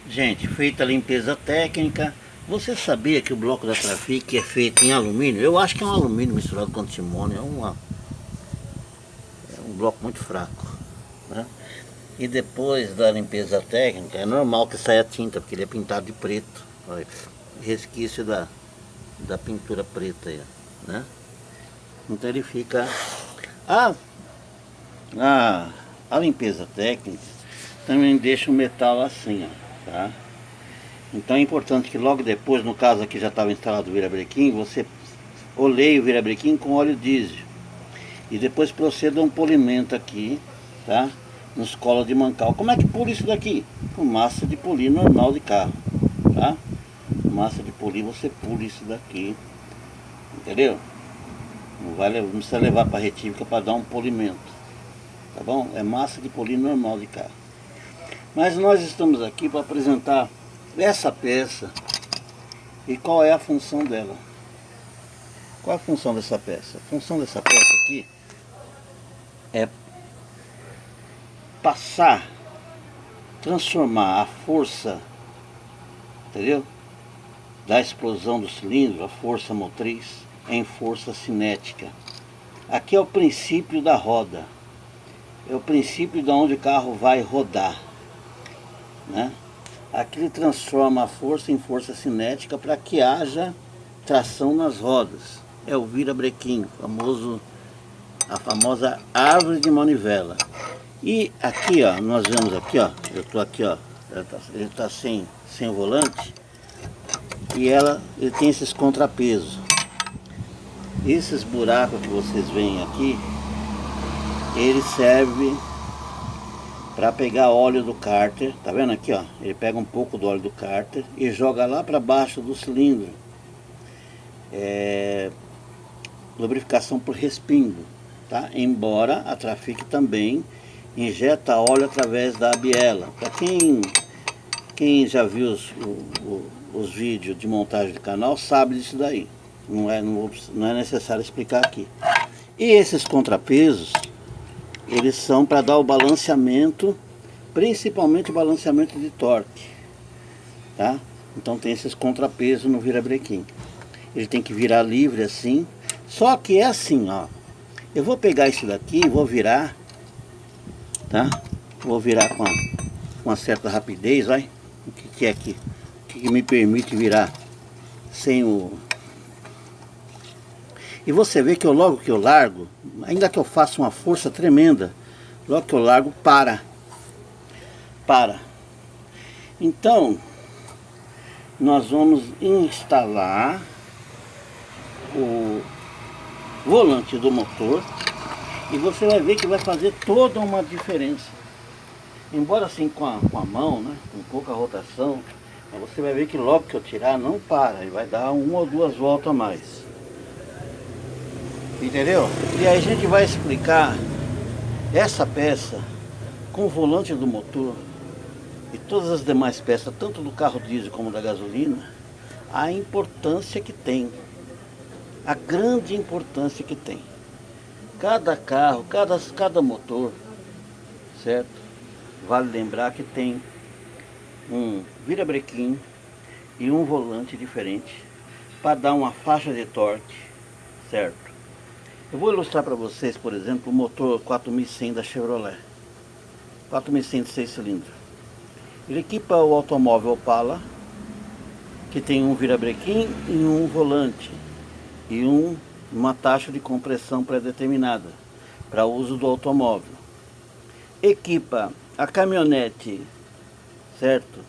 Gente, feita a limpeza técnica, você sabia que o bloco da Trafic é feito em alumínio? Eu acho que é um alumínio misturado com antimônio, é um bloco muito fraco, né? E depois da limpeza técnica, é normal que saia tinta, porque ele é pintado de preto. Olha, resquício da pintura preta aí, né? Então ele fica... A, a, a limpeza técnica também deixa o metal assim, ó, tá? Então é importante que logo depois, no caso aqui já estava instalado o virabrequim, você oleie o virabrequim com óleo diesel. E depois proceda a um polimento aqui, tá? Nos colas de mancal. Como é que pula isso daqui? Com massa de polir normal de carro, tá? Massa de polir, você pula isso daqui, entendeu? Não precisa levar para retífica para dar um polimento, tá bom? É massa de polir normal de carro. Mas nós estamos aqui para apresentar essa peça e qual é a função dela. Qual é a função dessa peça? A função dessa peça aqui é passar, transformar a força, entendeu? Da explosão do cilindro, a força motriz, em força cinética. Aqui é o princípio da roda. É o princípio de onde o carro vai rodar, né? Aqui ele transforma a força em força cinética para que haja tração nas rodas. É o virabrequim, a famosa árvore de manivela. E aqui, ó, nós vemos aqui, ó, eu tô aqui, ó, ele tá sem o volante e ele tem esses contrapesos. Esses buracos que vocês veem aqui, ele serve para pegar óleo do cárter, tá vendo aqui, ó? Ele pega um pouco do óleo do cárter e joga lá para baixo do cilindro. Lubrificação por respingo, tá? Embora a Trafic também injeta óleo através da biela. Para quem já viu os vídeos de montagem do canal sabe disso daí. Não é necessário explicar aqui. E esses contrapesos, eles são para dar o balanceamento, principalmente o balanceamento de torque, tá? Então tem esses contrapesos no virabrequim. Ele tem que virar livre assim. Só que é assim, ó. Eu vou pegar isso daqui e vou virar, tá? Vou virar com uma certa rapidez, olha. O que é aqui? O que me permite virar sem o... E você vê que logo que eu largo, ainda que eu faça uma força tremenda, logo que eu largo, para. Então, nós vamos instalar o volante do motor e você vai ver que vai fazer toda uma diferença. Embora assim com a mão, né, com pouca rotação, você vai ver que logo que eu tirar não para, ele vai dar uma ou duas voltas a mais. Entendeu? E aí a gente vai explicar essa peça com o volante do motor e todas as demais peças, tanto do carro diesel como da gasolina, a importância que tem, a grande importância que tem. Cada carro, cada motor, certo? Vale lembrar que tem um virabrequim e um volante diferente para dar uma faixa de torque, certo? Eu vou ilustrar para vocês, por exemplo, o motor 4100 da Chevrolet. 4100 de 6 cilindros. Ele equipa o automóvel Opala, que tem um virabrequim e um volante e uma taxa de compressão pré-determinada para uso do automóvel. Equipa a caminhonete, certo?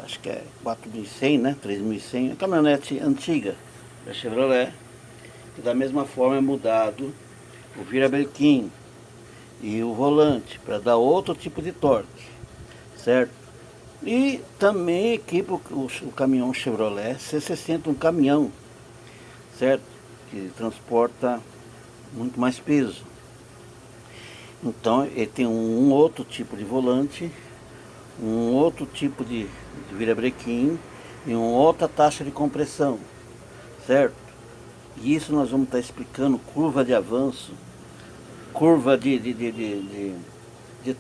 Acho que é 4100, né? 3100, a caminhonete antiga da Chevrolet. E da mesma forma é mudado o virabrequim e o volante para dar outro tipo de torque, certo? E também equipa o caminhão Chevrolet C60, um caminhão, certo? Que transporta muito mais peso. Então ele tem um outro tipo de volante, um outro tipo de virabrequim e uma outra taxa de compressão, certo? E isso nós vamos estar explicando curva de avanço, curva de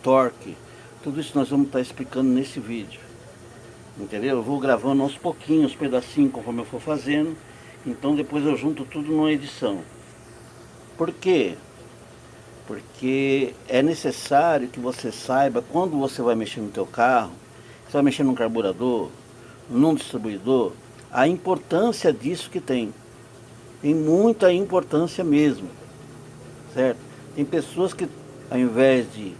torque. Tudo isso nós vamos estar explicando nesse vídeo. entendeu? Eu vou gravando aos pouquinhos, pedacinhos, conforme eu for fazendo. Então depois eu junto tudo numa edição. Por quê? Porque é necessário que você saiba, quando você vai mexer no teu carro, você vai mexer num carburador, num distribuidor, a importância disso que tem. Tem muita importância mesmo, certo? Tem pessoas que, ao invés de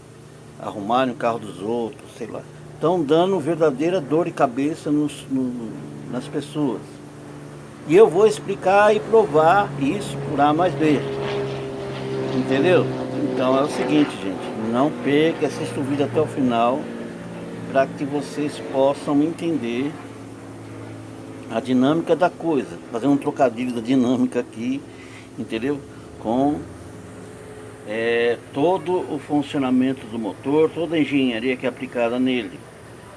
arrumarem o carro dos outros, sei lá, estão dando verdadeira dor de cabeça nas pessoas. E eu vou explicar e provar isso por A mais B. Entendeu? Então é o seguinte, gente, não perca, assista o vídeo até o final para que vocês possam entender a dinâmica da coisa. Fazer um trocadilho da dinâmica aqui, entendeu? Com todo o funcionamento do motor, toda a engenharia que é aplicada nele,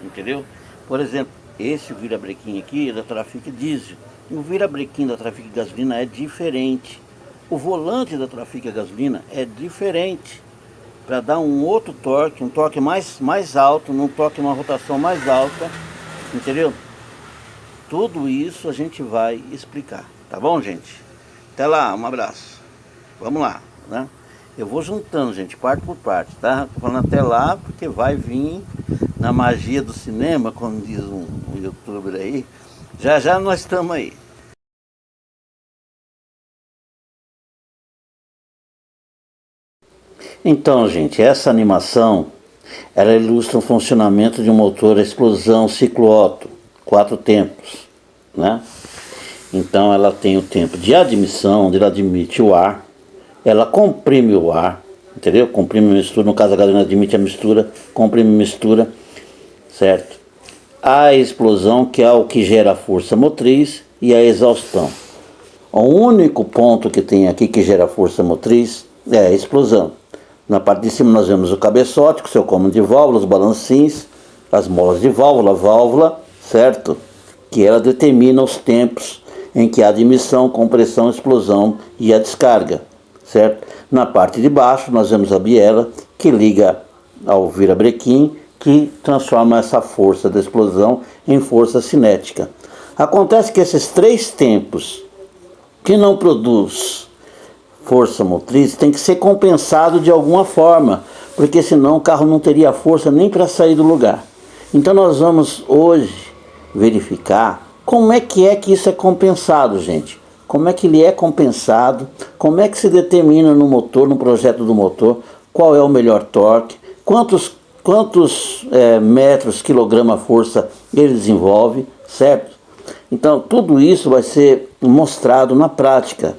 entendeu? Por exemplo, esse virabrequim aqui é da Trafic Diesel. O virabrequim da Trafic Gasolina é diferente. O volante da Trafic Gasolina é diferente. Para dar um outro torque, um torque mais alto, num torque, uma rotação mais alta, entendeu? Tudo isso a gente vai explicar, tá bom, gente? Até lá, um abraço. Vamos lá, né? Eu vou juntando, gente, parte por parte, tá? Tô falando até lá porque vai vir na magia do cinema, como diz um youtuber aí. Já já nós estamos aí. Então, gente, essa animação, ela ilustra o funcionamento de um motor a explosão ciclo Otto, 4 tempos, né? Então ela tem o tempo de admissão, onde ela admite o ar, ela comprime o ar, entendeu? Comprime a mistura, no caso a gasolina admite a mistura, comprime a mistura, certo? A explosão, que é o que gera a força motriz, e a exaustão. O único ponto que tem aqui que gera força motriz é a explosão. Na parte de cima nós vemos o cabeçote, com seu comando de válvulas, os balancins, as molas de válvula, certo? Que ela determina os tempos em que há admissão, compressão, explosão e a descarga, certo? Na parte de baixo nós vemos a biela, que liga ao virabrequim, que transforma essa força da explosão em força cinética. Acontece que esses 3 tempos que não produz força motriz tem que ser compensado de alguma forma, porque senão o carro não teria força nem para sair do lugar. Então nós vamos hoje verificar como é que isso é compensado, gente. Como é que ele é compensado, como é que se determina no motor, no projeto do motor, qual é o melhor torque, quantos metros, quilograma força ele desenvolve, certo? Então tudo isso vai ser mostrado na prática.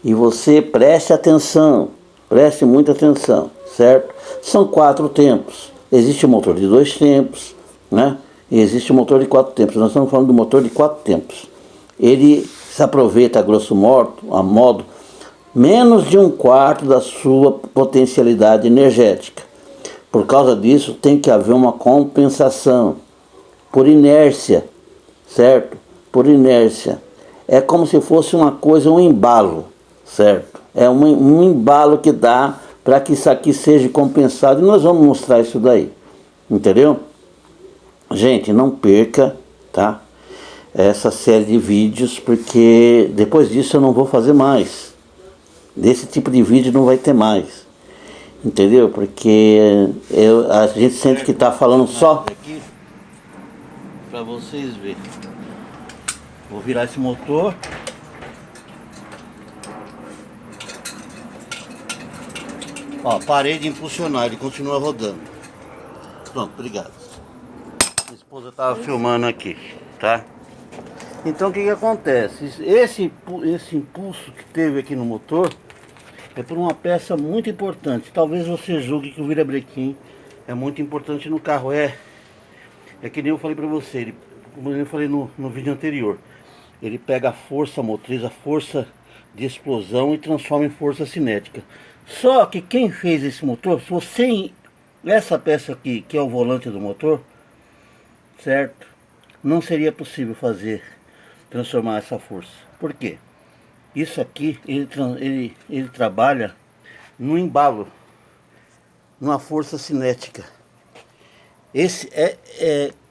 E você preste atenção, preste muita atenção, certo? São 4 tempos. Existe o motor de 2 tempos, né? E existe o motor de 4 tempos. Nós estamos falando do motor de 4 tempos. Ele se aproveita, a grosso modo, menos de 1/4 da sua potencialidade energética. Por causa disso, tem que haver uma compensação por inércia, certo? Por inércia. É como se fosse uma coisa, um embalo. Certo? É um embalo que dá para que isso aqui seja compensado. E nós vamos mostrar isso daí. Entendeu? Gente, não perca, tá? Essa série de vídeos, porque depois disso eu não vou fazer mais. Desse tipo de vídeo não vai ter mais. Entendeu? Porque a gente sente que está falando só. Para vocês verem. Vou virar esse motor. Ó, parei de impulsionar, ele continua rodando. Pronto, obrigado. Minha esposa estava filmando aqui, tá? Então o que acontece? Esse impulso que teve aqui no motor é por uma peça muito importante. Talvez você julgue que o virabrequim é muito importante no carro. É que nem eu falei pra você, como eu falei no vídeo anterior. Ele pega a força motriz, a força de explosão e transforma em força cinética. Só que quem fez esse motor, se você, essa peça aqui, que é o volante do motor, certo? Não seria possível transformar essa força. Por quê? Isso aqui, ele trabalha no embalo, numa força cinética.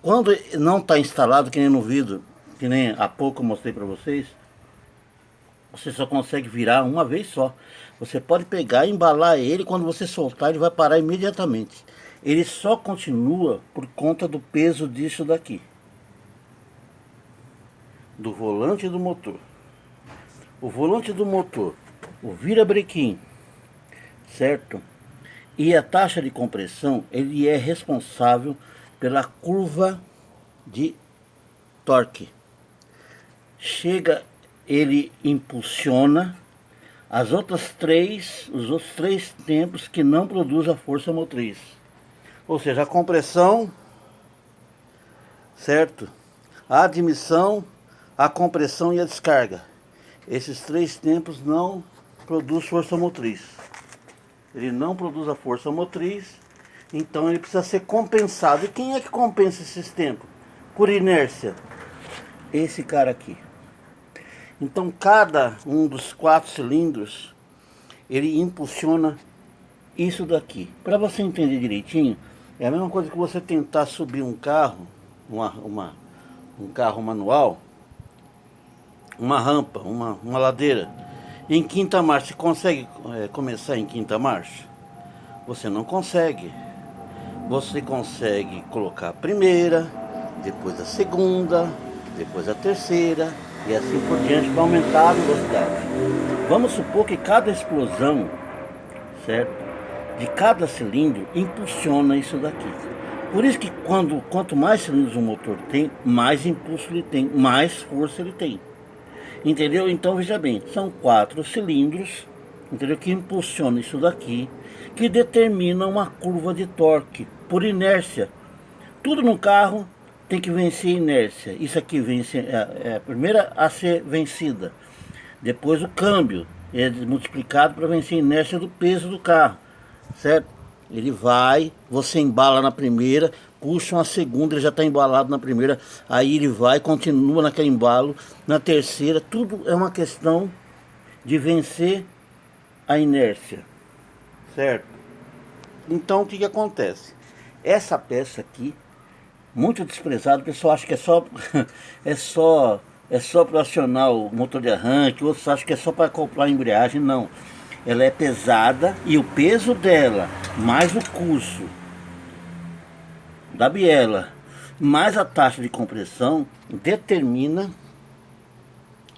Quando não está instalado, que nem no vídeo, que nem há pouco eu mostrei para vocês, você só consegue virar uma vez só. Você pode pegar e embalar ele, quando você soltar ele vai parar imediatamente. Ele só continua por conta do peso disso daqui, do volante do motor. O volante do motor, o virabrequim, certo? E a taxa de compressão, ele é responsável pela curva de torque. Chega, ele impulsiona os outros três tempos que não produzem a força motriz. Ou seja, a compressão, certo? A admissão, a compressão e a descarga. Esses três tempos não produzem força motriz. Ele não produz a força motriz, então ele precisa ser compensado. E quem é que compensa esses tempos? Por inércia. Esse cara aqui. Então cada um dos 4 cilindros, ele impulsiona isso daqui. Para você entender direitinho, é a mesma coisa que você tentar subir um carro, um carro manual, uma rampa, uma ladeira, em quinta marcha. Você consegue começar em quinta marcha? Você não consegue. Você consegue colocar a primeira, depois a segunda, depois a terceira e assim por diante para aumentar a velocidade. Vamos supor que cada explosão, certo, de cada cilindro impulsiona isso daqui. Por isso que quanto mais cilindros o motor tem, mais impulso ele tem, mais força ele tem. Entendeu? Então veja bem, são 4 cilindros, entendeu? Que impulsionam isso daqui, que determinam uma curva de torque por inércia. Tudo no carro tem que vencer a inércia. Isso aqui vence, é a primeira a ser vencida. Depois o câmbio é multiplicado para vencer a inércia do peso do carro, certo? Ele vai, você embala na primeira, puxa uma segunda, ele já está embalado na primeira, aí ele vai, continua naquele embalo, na terceira. Tudo é uma questão de vencer a inércia, certo? Então o que que acontece? Essa peça aqui, muito desprezada, o pessoal acha que é só para acionar o motor de arranque, outros acham que é só para acoplar a embreagem. Não, ela é pesada e o peso dela, mais o custo da biela, mais a taxa de compressão, determina,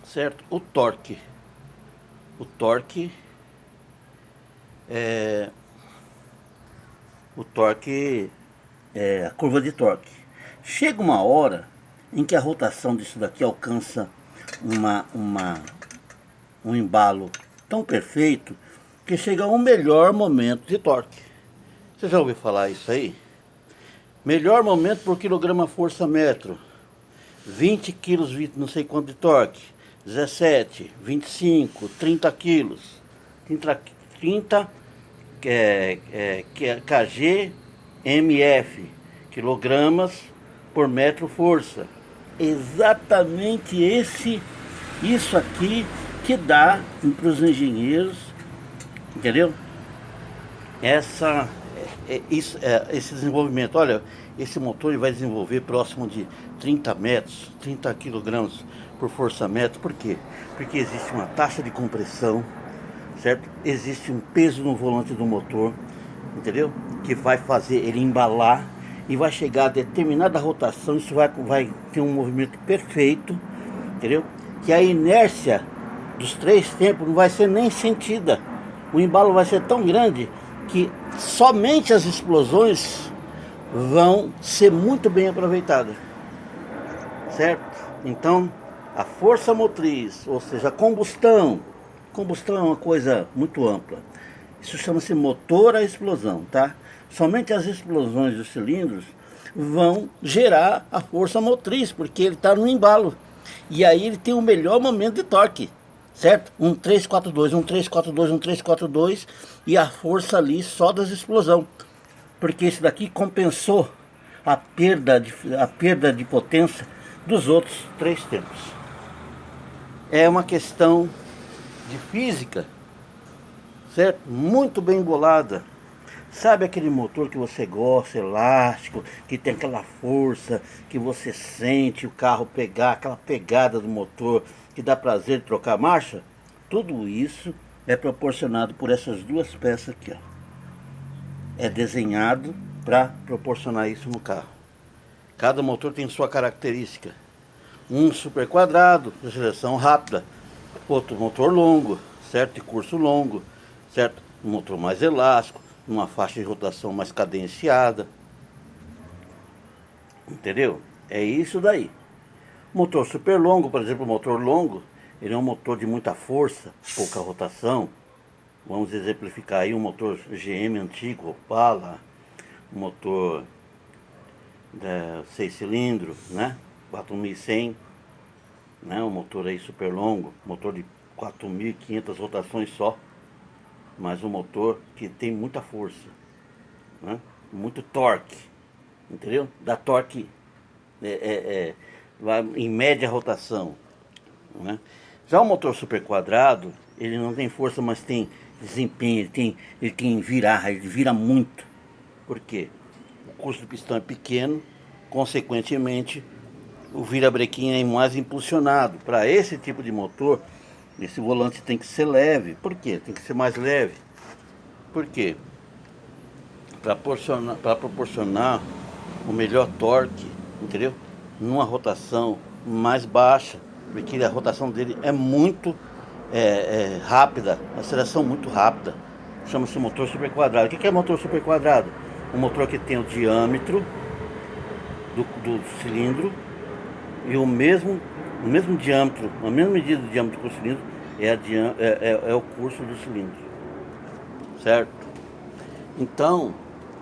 certo, o torque. O torque é a curva de torque. Chega uma hora em que a rotação disso daqui alcança um embalo tão perfeito que chega ao melhor momento de torque. Você já ouviu falar isso aí? Melhor momento por quilograma força metro. 20 quilos, não sei quanto de torque. 17, 25, 30 quilos. 30 kg MF, quilogramas por metro força. Exatamente isso aqui que dá para os engenheiros, entendeu? Esse desenvolvimento. Olha, esse motor ele vai desenvolver próximo de 30 metros, 30 quilogramas por força metro. Por quê? Porque existe uma taxa de compressão, certo? Existe um peso no volante do motor, entendeu? Que vai fazer ele embalar e vai chegar a determinada rotação. Isso vai ter um movimento perfeito, entendeu? Que a inércia dos 3 tempos não vai ser nem sentida. O embalo vai ser tão grande que somente as explosões vão ser muito bem aproveitadas, certo? Então, a força motriz, ou seja, a combustão é uma coisa muito ampla. Isso chama-se motor a explosão, tá? Somente as explosões dos cilindros vão gerar a força motriz, porque ele está no embalo. E aí ele tem o melhor momento de torque, certo? Um 342, um 342, um 342, e a força ali só das explosões. Porque esse daqui compensou a perda de potência dos outros 3 tempos. É uma questão de física, certo? Muito bem bolada. Sabe aquele motor que você gosta, elástico, que tem aquela força, que você sente o carro pegar, aquela pegada do motor, que dá prazer de trocar marcha? Tudo isso é proporcionado por essas duas peças aqui, ó. É desenhado para proporcionar isso no carro. Cada motor tem sua característica. Um super quadrado, de aceleração rápida. Outro motor longo, certo? De curso longo, certo? Um motor mais elástico, uma faixa de rotação mais cadenciada. Entendeu? É isso daí. Motor super longo, por exemplo, o motor longo, ele é um motor de muita força, pouca rotação. Vamos exemplificar aí um motor GM antigo, Opala, um motor 6 cilindros, né? 4100, né? Um motor aí super longo, motor de 4.500 rotações só, mas um motor que tem muita força, né? Muito torque, entendeu? Dá torque em média rotação, né? Já o motor super quadrado, ele não tem força, mas tem desempenho, ele tem virar, ele vira muito. Por quê? O curso do pistão é pequeno, consequentemente o virabrequim é mais impulsionado. Para esse tipo de motor, esse volante tem que ser leve. Por quê? Tem que ser mais leve. Por quê? Para proporcionar o melhor torque, entendeu? Numa rotação mais baixa, porque a rotação dele é muito rápida, a aceleração muito rápida. Chama-se motor super quadrado. O que é motor super quadrado? Um motor que tem o diâmetro do cilindro e o mesmo diâmetro, a mesma medida do diâmetro do cilindro é o curso do cilindro, certo? Então,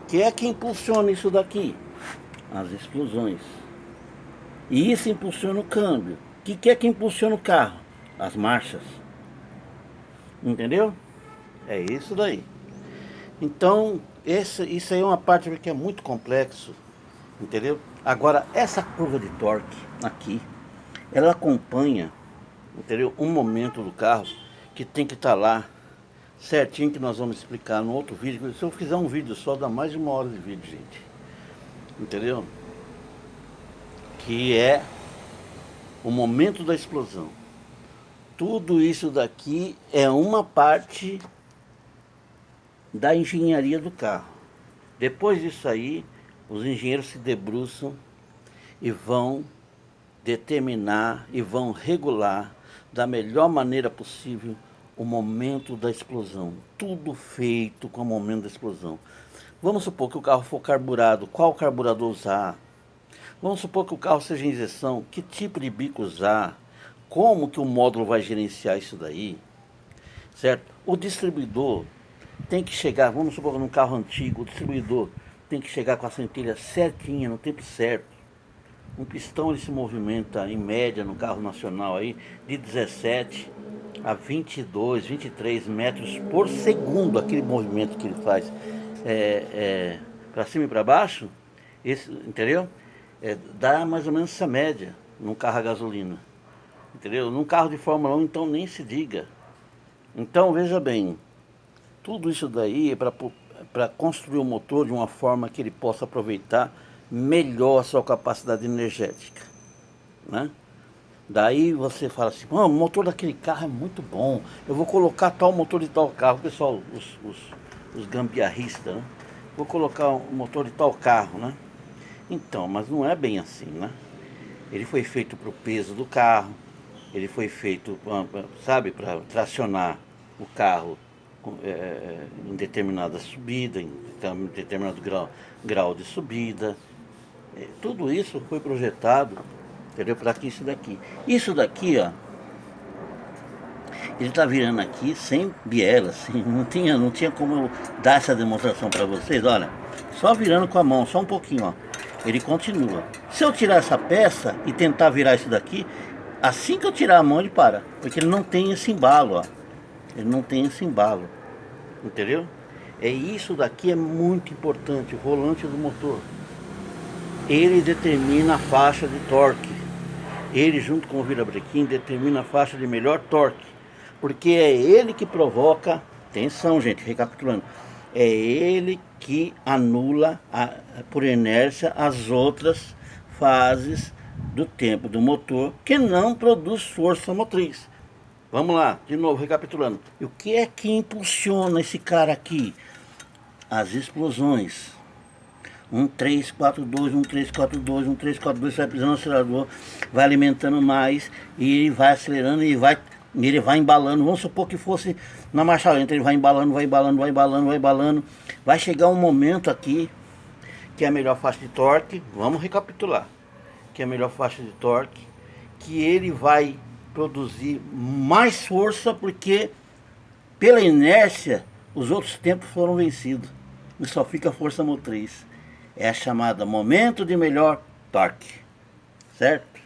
o que é que impulsiona isso daqui? As explosões. E isso impulsiona o câmbio. O que é que impulsiona o carro? As marchas. Entendeu? É isso daí. Então, isso aí é uma parte que é muito complexo, entendeu? Agora, essa curva de torque aqui, ela acompanha, entendeu? Um momento do carro que tem que estar lá certinho, que nós vamos explicar no outro vídeo. Se eu fizer um vídeo só, dá mais de 1 hora de vídeo, gente. Entendeu? Que é o momento da explosão. Tudo isso daqui é uma parte da engenharia do carro. Depois disso aí, os engenheiros se debruçam e vão determinar e vão regular da melhor maneira possível o momento da explosão. Tudo feito com o momento da explosão. Vamos supor que o carro for carburado, qual carburador usar? Vamos supor que o carro seja injeção, que tipo de bico usar? Como que o módulo vai gerenciar isso daí? Certo? O distribuidor tem que chegar, vamos supor que num carro antigo, o distribuidor tem que chegar com a centelha certinha, no tempo certo. Um pistão ele se movimenta em média no carro nacional aí de 17 a 22, 23 metros por segundo, aquele movimento que ele faz para cima e para baixo, entendeu? Dá mais ou menos essa média num carro a gasolina, entendeu? Num carro de Fórmula 1 então nem se diga. Então veja bem, tudo isso daí é para construir o motor de uma forma que ele possa aproveitar melhor a sua capacidade energética, né? Daí você fala assim, o motor daquele carro é muito bom, eu vou colocar tal motor de tal carro. O pessoal, os gambiarristas, né? Vou colocar o motor de tal carro, né? Então, mas não é bem assim, né? Ele foi feito para o peso do carro, ele foi feito, sabe, para tracionar o carro em determinada subida, em determinado grau de subida. Tudo isso foi projetado, entendeu? Para que isso daqui, ó, ele está virando aqui sem biela, assim, não tinha como eu dar essa demonstração para vocês. Olha, só virando com a mão, só um pouquinho, ó, ele continua. Se eu tirar essa peça e tentar virar isso daqui, assim que eu tirar a mão ele para, porque ele não tem esse embalo, ó. Ele não tem esse embalo, entendeu? Isso daqui é muito importante, o volante do motor. Ele determina a faixa de torque. Ele, junto com o virabrequim, determina a faixa de melhor torque. Porque é ele que provoca, atenção gente, recapitulando, É ele que anula por inércia as outras fases do tempo do motor que não produz força motriz. Vamos lá, de novo, recapitulando. E o que é que impulsiona esse cara aqui? As explosões. 1342, 1342, 1342, vai pisando no acelerador, vai alimentando mais e ele vai acelerando e ele vai embalando. Vamos supor que fosse na marcha lenta, ele vai embalando, vai embalando, vai embalando, vai embalando. Vai chegar um momento aqui que é a melhor faixa de torque. Vamos recapitular. Que é a melhor faixa de torque, que ele vai produzir mais força porque pela inércia os outros tempos foram vencidos e só fica a força motriz. É a chamada momento de melhor torque, certo?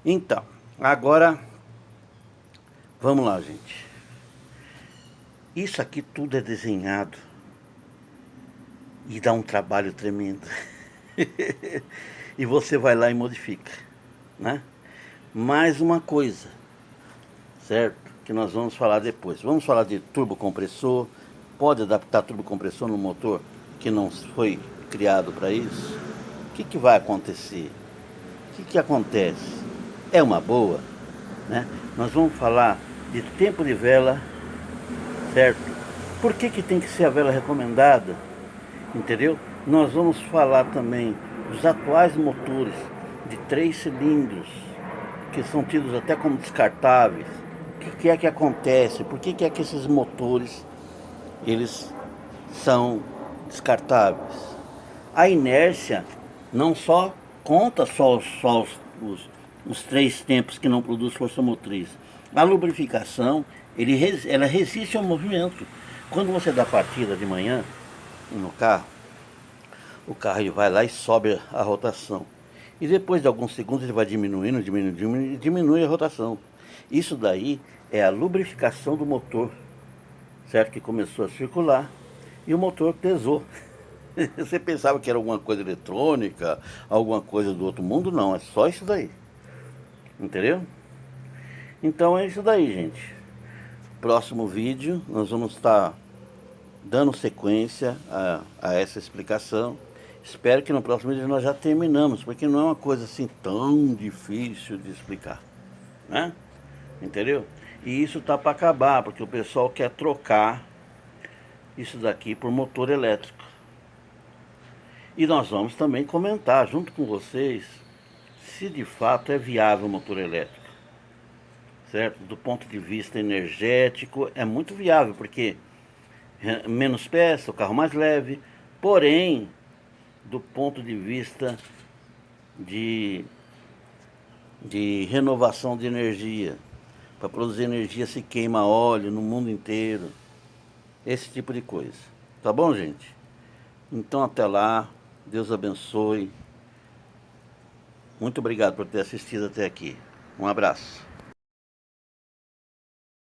Então, agora vamos lá, gente. Isso aqui tudo é desenhado e dá um trabalho tremendo. E você vai lá e modifica, né? Mais uma coisa, certo? Que nós vamos falar depois. Vamos falar de turbocompressor. Pode adaptar turbocompressor no motor que não foi criado para isso? O que vai acontecer? O que acontece? É uma boa, né? Nós vamos falar de tempo de vela, certo? Por que tem que ser a vela recomendada? Entendeu? Nós vamos falar também dos atuais motores de 3 cilindros, que são tidos até como descartáveis. O que é que acontece? Por que é que esses motores eles são descartáveis? A inércia não só conta os 3 tempos que não produz força motriz. A lubrificação, ela resiste ao movimento. Quando você dá partida de manhã no carro, o carro ele vai lá e sobe a rotação. E depois de alguns segundos ele vai diminuindo, e diminui a rotação. Isso daí é a lubrificação do motor, certo? Que começou a circular e o motor pesou. Você pensava que era alguma coisa eletrônica, alguma coisa do outro mundo? Não, é só isso daí. Entendeu? Então é isso daí, gente. Próximo vídeo nós vamos estar dando sequência a essa explicação. Espero que no próximo vídeo nós já terminamos, porque não é uma coisa assim tão difícil de explicar, né? Entendeu? E isso tá para acabar, porque o pessoal quer trocar isso daqui por motor elétrico. E nós vamos também comentar junto com vocês se de fato é viável o motor elétrico, certo? Do ponto de vista energético é muito viável, porque menos peça, o carro mais leve, porém do ponto de vista de renovação de energia, para produzir energia se queima óleo no mundo inteiro, esse tipo de coisa. Tá bom, gente? Então até lá, Deus abençoe. Muito obrigado por ter assistido até aqui. Um abraço.